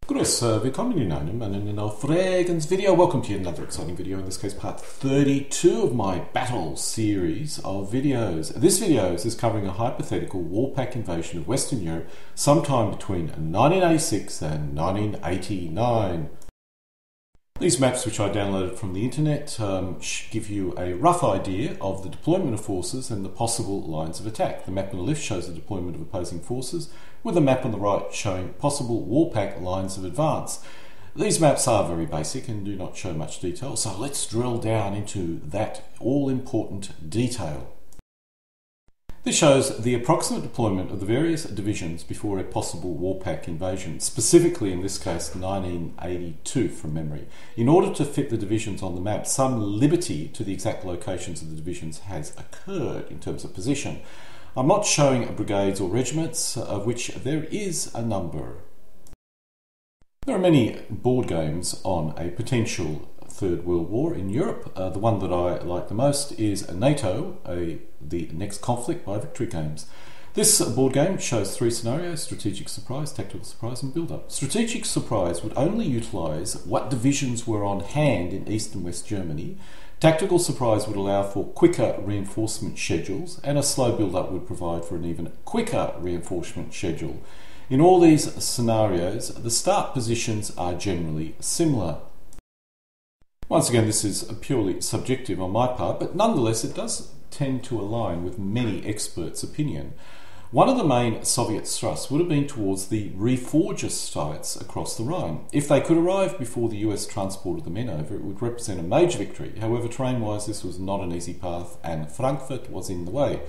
Grüß, willkommen in einem Fragens video. Welcome to another exciting video, in this case part 32 of my battle series of videos. This video is covering a hypothetical WARPAC invasion of Western Europe sometime between 1986 and 1989. These maps, which I downloaded from the internet, give you a rough idea of the deployment of forces and the possible lines of attack. The map on the left shows the deployment of opposing forces, with a map on the right showing possible WARPAC lines of advance. These maps are very basic and do not show much detail, so let's drill down into that all-important detail. This shows the approximate deployment of the various divisions before a possible WARPAC invasion, specifically in this case 1982 from memory. In order to fit the divisions on the map, some liberty to the exact locations of the divisions has occurred in terms of position. I'm not showing brigades or regiments, of which there is a number. There are many board games on a potential Third World War in Europe. The one that I like the most is NATO, the Next Conflict by Victory Games. This board game shows three scenarios: strategic surprise, tactical surprise and build-up. Strategic surprise would only utilise what divisions were on hand in East and West Germany. Tactical surprise would allow for quicker reinforcement schedules, and a slow build-up would provide for an even quicker reinforcement schedule. In all these scenarios, the start positions are generally similar. Once again, this is purely subjective on my part, but nonetheless it does tend to align with many experts' opinion. One of the main Soviet thrusts would have been towards the reforger sites across the Rhine. If they could arrive before the US transported the men over, it would represent a major victory. However, terrain-wise, this was not an easy path, and Frankfurt was in the way.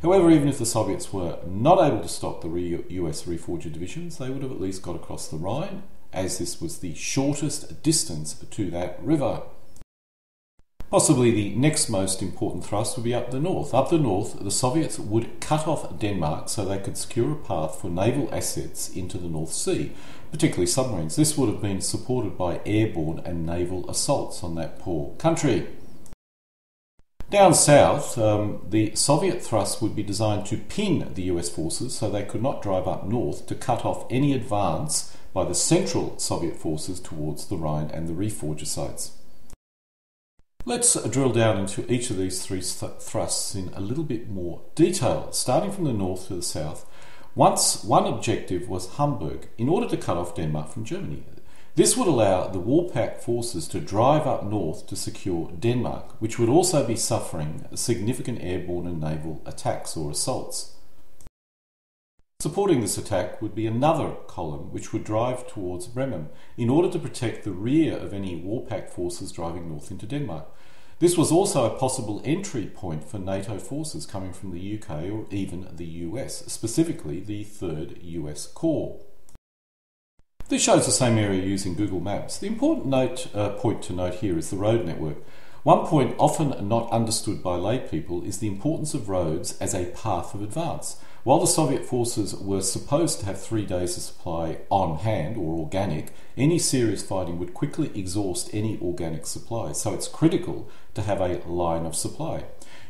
However, even if the Soviets were not able to stop the US reforger divisions, they would have at least got across the Rhine, as this was the shortest distance to that river. Possibly the next most important thrust would be up the north. Up the north, the Soviets would cut off Denmark so they could secure a path for naval assets into the North Sea, particularly submarines. This would have been supported by airborne and naval assaults on that poor country. Down south, the Soviet thrust would be designed to pin the US forces so they could not drive up north to cut off any advance by the central Soviet forces towards the Rhine and the reforger sites. Let's drill down into each of these three thrusts in a little bit more detail. Starting from the north to the south, once one objective was Hamburg, in order to cut off Denmark from Germany. This would allow the WARPAC forces to drive up north to secure Denmark, which would also be suffering significant airborne and naval attacks or assaults. Supporting this attack would be another column which would drive towards Bremen in order to protect the rear of any WARPAC forces driving north into Denmark. This was also a possible entry point for NATO forces coming from the UK or even the US, specifically the 3rd US Corps. This shows the same area using Google Maps. The important point to note here is the road network. One point often not understood by lay people is the importance of roads as a path of advance. While the Soviet forces were supposed to have 3 days of supply on hand or organic, any serious fighting would quickly exhaust any organic supply, so it's critical to have a line of supply.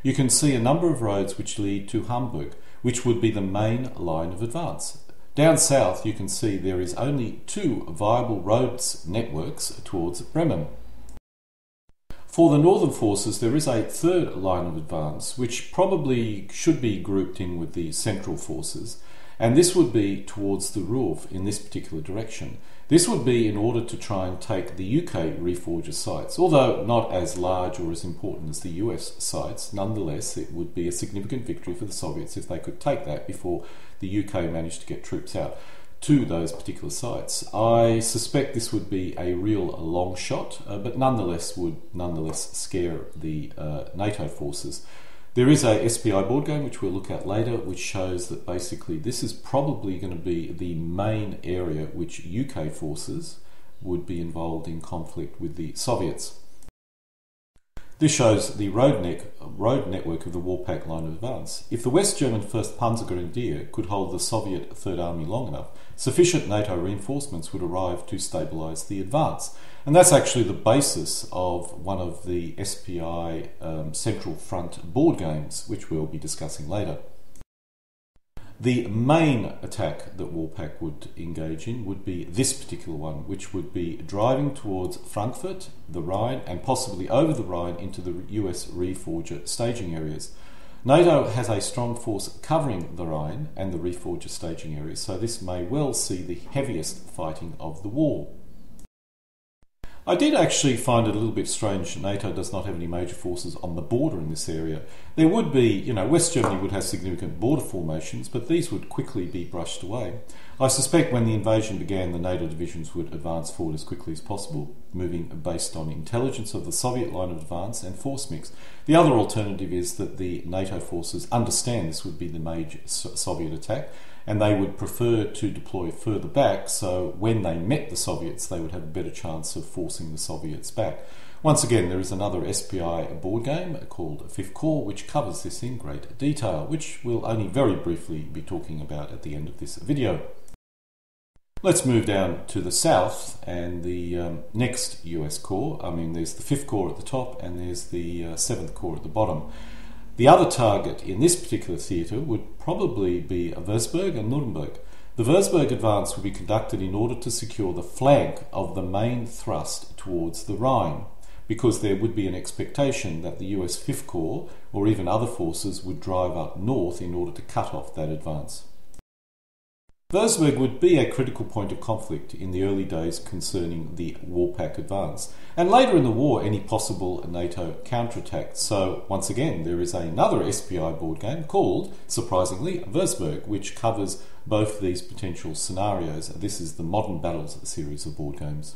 You can see a number of roads which lead to Hamburg, which would be the main line of advance. Down south you can see there is only 2 viable roads networks towards Bremen. For the northern forces, there is a third line of advance, which probably should be grouped in with the central forces, and this would be towards the Ruhr in this particular direction. This would be in order to try and take the UK reforger sites. Although not as large or as important as the US sites, nonetheless it would be a significant victory for the Soviets if they could take that before the UK managed to get troops out to those particular sites. I suspect this would be a real long shot, but nonetheless would scare the NATO forces. There is a SPI board game which we'll look at later, which shows that basically this is probably going to be the main area which UK forces would be involved in conflict with the Soviets. This shows the road network of the WARPAC line of advance. If the West German 1st Panzergrenadier could hold the Soviet Third Army long enough, sufficient NATO reinforcements would arrive to stabilise the advance. And that's actually the basis of one of the SPI Central Front board games, which we'll be discussing later. The main attack that WARPAC would engage in would be this particular one, which would be driving towards Frankfurt, the Rhine, and possibly over the Rhine into the US Reforger staging areas. NATO has a strong force covering the Rhine and the Reforger staging areas, so this may well see the heaviest fighting of the war. I did actually find it a little bit strange NATO does not have any major forces on the border in this area. There would be, West Germany would have significant border formations, but these would quickly be brushed away. I suspect when the invasion began, the NATO divisions would advance forward as quickly as possible, moving based on intelligence of the Soviet line of advance and force mix. The other alternative is that the NATO forces understand this would be the major Soviet attack, and they would prefer to deploy further back, so when they met the Soviets, they would have a better chance of forcing the Soviets back. Once again, there is another SPI board game called Fifth Corps, which covers this in great detail, which we'll only very briefly be talking about at the end of this video. Let's move down to the south and the next US Corps. There's the Fifth Corps at the top and there's the Seventh Corps at the bottom. The other target in this particular theatre would probably be Würzburg and Nuremberg. The Würzburg advance would be conducted in order to secure the flank of the main thrust towards the Rhine, because there would be an expectation that the US Fifth Corps or even other forces would drive up north in order to cut off that advance. Würzburg would be a critical point of conflict in the early days concerning the WARPAC advance, and later in the war any possible NATO counterattack. So once again there is another SPI board game called, surprisingly, Würzburg, which covers both these potential scenarios. This is the Modern Battles series of board games.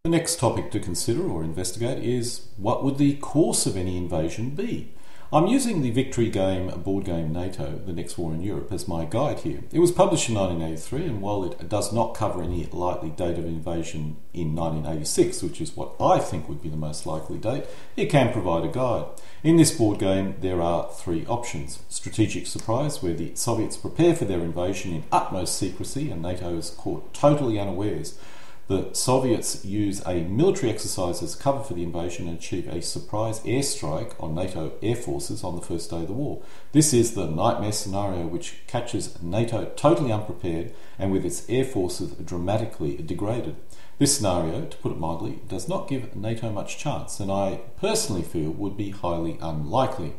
The next topic to consider or investigate is, what would the course of any invasion be? I'm using the victory game board game NATO, The Next War in Europe, as my guide here. It was published in 1983, and while it does not cover any likely date of invasion in 1986, which is what I think would be the most likely date, it can provide a guide. In this board game there are three options. Strategic surprise, where the Soviets prepare for their invasion in utmost secrecy and NATO is caught totally unawares. The Soviets use a military exercise as cover for the invasion and achieve a surprise airstrike on NATO air forces on the first day of the war. This is the nightmare scenario, which catches NATO totally unprepared and with its air forces dramatically degraded. This scenario, to put it mildly, does not give NATO much chance, and I personally feel would be highly unlikely.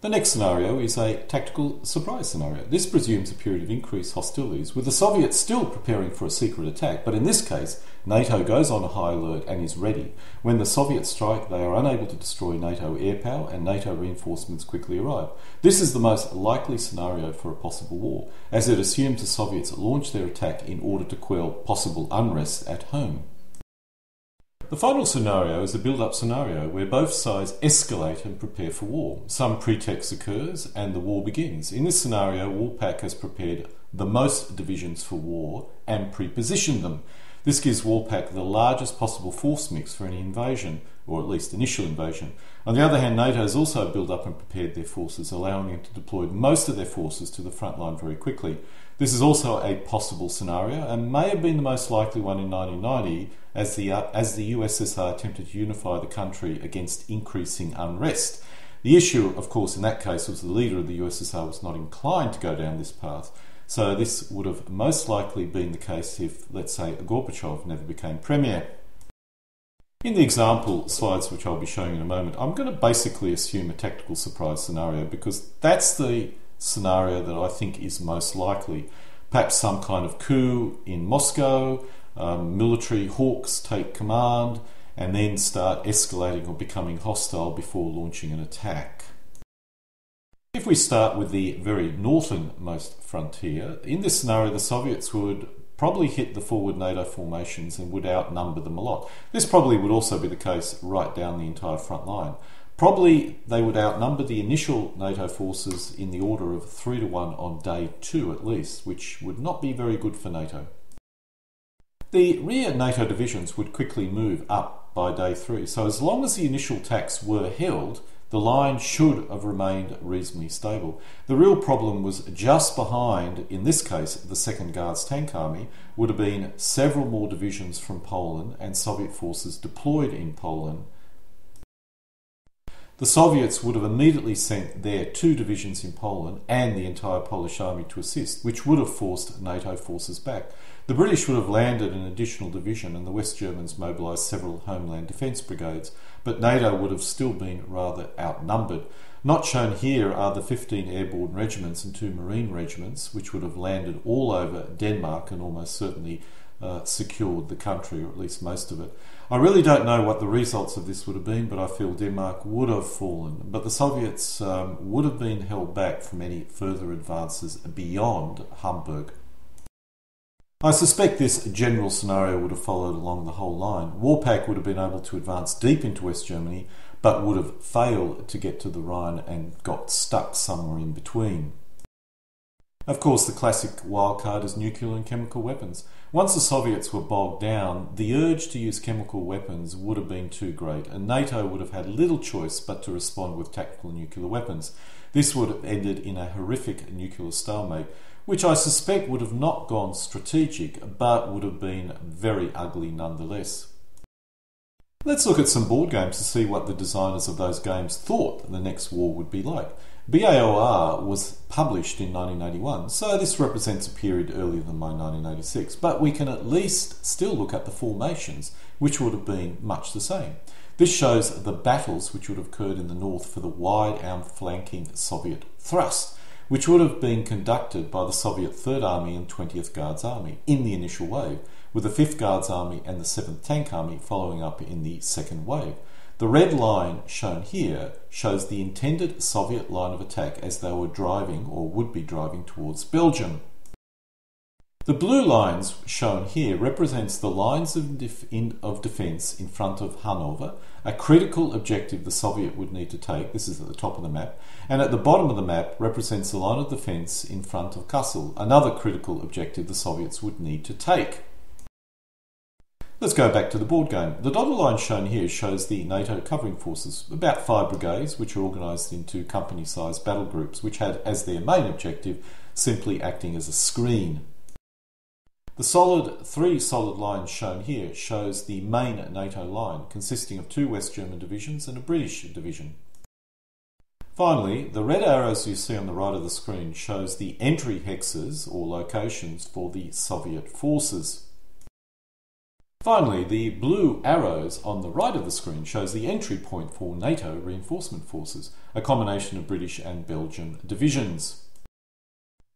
The next scenario is a tactical surprise scenario. This presumes a period of increased hostilities, with the Soviets still preparing for a secret attack, but in this case, NATO goes on a high alert and is ready. When the Soviets strike, they are unable to destroy NATO air power and NATO reinforcements quickly arrive. This is the most likely scenario for a possible war, as it assumes the Soviets launch their attack in order to quell possible unrest at home. The final scenario is a build-up scenario where both sides escalate and prepare for war. Some pretext occurs and the war begins. In this scenario, WARPAC has prepared the most divisions for war and pre-positioned them. This gives WARPAC the largest possible force mix for any invasion, or at least initial invasion. On the other hand, NATO has also built up and prepared their forces, allowing them to deploy most of their forces to the front line very quickly. This is also a possible scenario and may have been the most likely one in 1990 as the USSR attempted to unify the country against increasing unrest. The issue, of course, in that case was the leader of the USSR was not inclined to go down this path. So this would have most likely been the case if, let's say, Gorbachev never became premier. In the example slides which I'll be showing in a moment, I'm going to basically assume a tactical surprise scenario because that's the scenario that I think is most likely. Perhaps some kind of coup in Moscow, military hawks take command and then start escalating or becoming hostile before launching an attack. If we start with the very northernmost frontier, in this scenario the Soviets would probably hit the forward NATO formations and would outnumber them a lot. This probably would also be the case right down the entire front line. Probably they would outnumber the initial NATO forces in the order of 3-1 on day 2 at least, which would not be very good for NATO. The rear NATO divisions would quickly move up by day 3, so as long as the initial attacks were held, the line should have remained reasonably stable. The real problem was just behind, in this case, the 2nd Guards Tank Army, would have been several more divisions from Poland and Soviet forces deployed in Poland. The Soviets would have immediately sent their 2 divisions in Poland and the entire Polish army to assist, which would have forced NATO forces back. The British would have landed an additional division and the West Germans mobilised several homeland defence brigades, but NATO would have still been rather outnumbered. Not shown here are the 15 airborne regiments and 2 marine regiments, which would have landed all over Denmark and almost certainly secured the country, or at least most of it. I really don't know what the results of this would have been, but I feel Denmark would have fallen. But the Soviets would have been held back from any further advances beyond Hamburg. I suspect this general scenario would have followed along the whole line. WARPAC would have been able to advance deep into West Germany, but would have failed to get to the Rhine and got stuck somewhere in between. Of course, the classic wildcard is nuclear and chemical weapons. Once the Soviets were bogged down, the urge to use chemical weapons would have been too great, and NATO would have had little choice but to respond with tactical nuclear weapons. This would have ended in a horrific nuclear stalemate, which I suspect would have not gone strategic, but would have been very ugly nonetheless. Let's look at some board games to see what the designers of those games thought the next war would be like. BAOR was published in 1981, so this represents a period earlier than my 1986, but we can at least still look at the formations, which would have been much the same. This shows the battles which would have occurred in the north for the wide outflanking Soviet thrust, which would have been conducted by the Soviet 3rd Army and 20th Guards Army in the initial wave, with the 5th Guards Army and the 7th Tank Army following up in the second wave. The red line shown here shows the intended Soviet line of attack as they were driving or would be driving towards Belgium. The blue lines shown here represents the lines of defence in front of Hanover, a critical objective the Soviet would need to take. This is at the top of the map, and at the bottom of the map represents the line of defence in front of Kassel, another critical objective the Soviets would need to take. Let's go back to the board game. The dotted line shown here shows the NATO covering forces, about 5 brigades, which are organised into company-sized battle groups, which had as their main objective simply acting as a screen. The 3 solid lines shown here shows the main NATO line, consisting of 2 West German divisions and a British division. Finally, the red arrows you see on the right of the screen shows the entry hexes or locations for the Soviet forces. Finally, the blue arrows on the right of the screen shows the entry point for NATO reinforcement forces, a combination of British and Belgian divisions.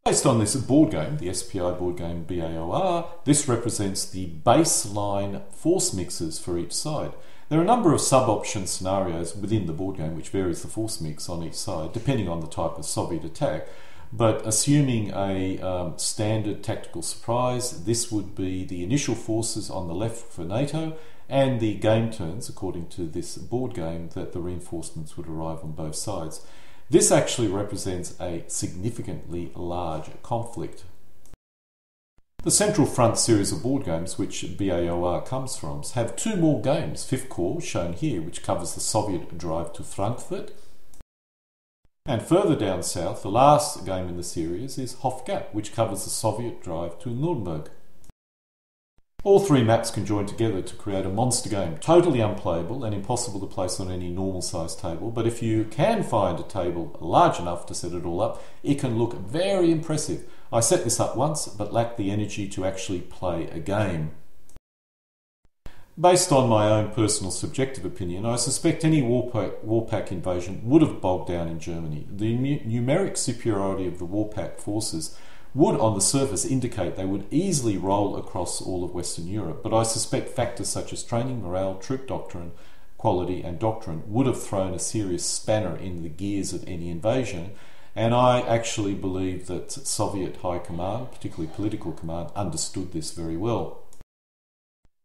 Based on this board game, the SPI board game BAOR, this represents the baseline force mixes for each side. There are a number of sub-option scenarios within the board game which varies the force mix on each side, depending on the type of Soviet attack. But assuming a standard tactical surprise, this would be the initial forces on the left for NATO and the game turns, according to this board game, that the reinforcements would arrive on both sides. This actually represents a significantly large conflict. The Central Front series of board games, which BAOR comes from, have 2 more games, 5th Corps, shown here, which covers the Soviet drive to Frankfurt. And further down south, the last game in the series is Hofgap, which covers the Soviet drive to Nuremberg. All 3 maps can join together to create a monster game, totally unplayable and impossible to place on any normal sized table, but if you can find a table large enough to set it all up, it can look very impressive. I set this up once, but lacked the energy to actually play a game. Based on my own personal subjective opinion, I suspect any WARPAC invasion would have bogged down in Germany. The numeric superiority of the WARPAC forces would on the surface indicate they would easily roll across all of Western Europe, but I suspect factors such as training, morale, troop doctrine, quality and doctrine would have thrown a serious spanner in the gears of any invasion, and I actually believe that Soviet high command, particularly political command, understood this very well.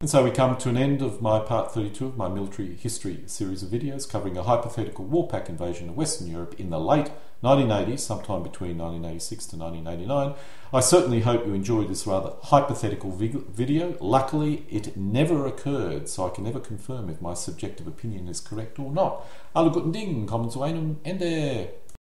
And so we come to an end of my part 32 of my military history series of videos covering a hypothetical WARPAC invasion of Western Europe in the late 1980s, sometime between 1986 to 1989. I certainly hope you enjoyed this rather hypothetical video. Luckily, it never occurred, so I can never confirm if my subjective opinion is correct or not. Alle guten Dingen, kommen zu einem Ende.